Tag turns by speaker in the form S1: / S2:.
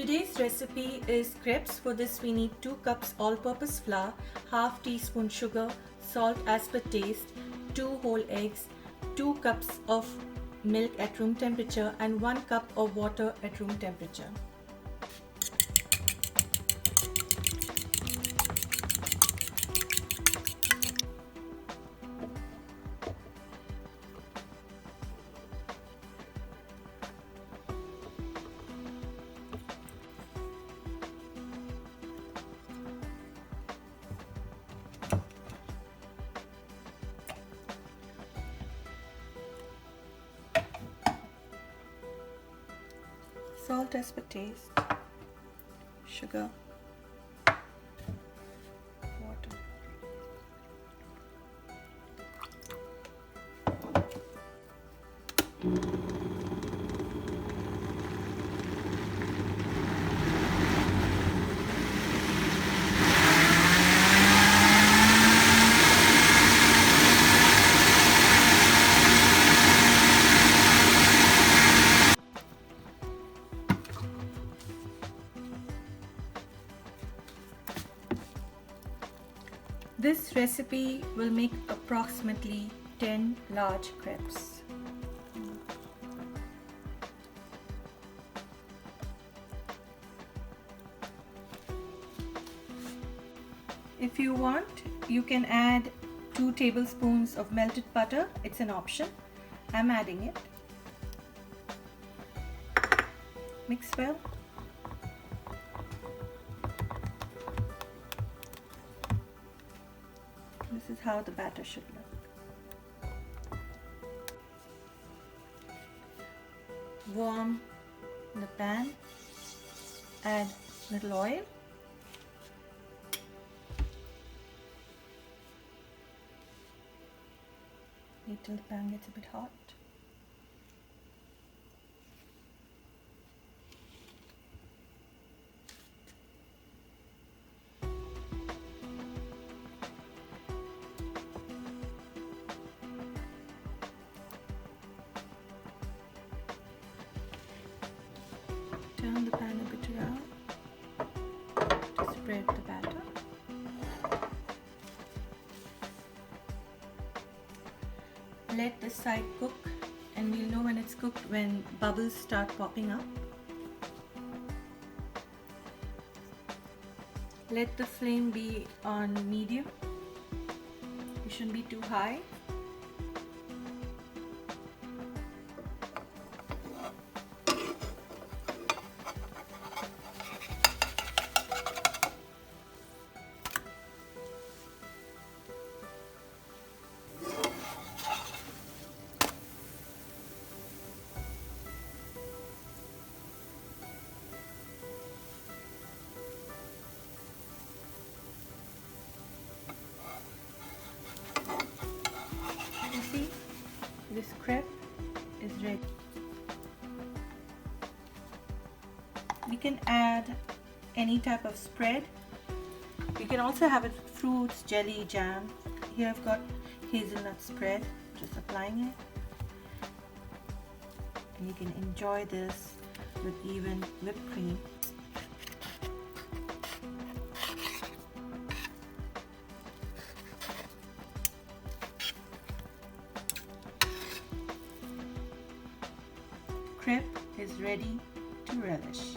S1: Today's recipe is crepes. For this we need 2 cups all-purpose flour, half teaspoon sugar, salt as per taste, 2 whole eggs, 2 cups of milk at room temperature and 1 cup of water at room temperature. Salt as per taste, sugar, water. This recipe will make approximately 10 large crepes. If you want, you can add 2 tablespoons of melted butter. It's an option. I'm adding it. Mix well. This is how the batter should look. Warm the pan, add little oil. Wait till the pan gets a bit hot. Turn the pan a bit around to spread the batter. Let this side cook, and we'll know when it's cooked when bubbles start popping up. Let the flame be on medium. It shouldn't be too high. This crepe is ready. We can add any type of spread. You can also have it fruits, jelly, jam. Here I've got hazelnut spread, just applying it. And you can enjoy this with even whipped cream. Crepe is ready to relish.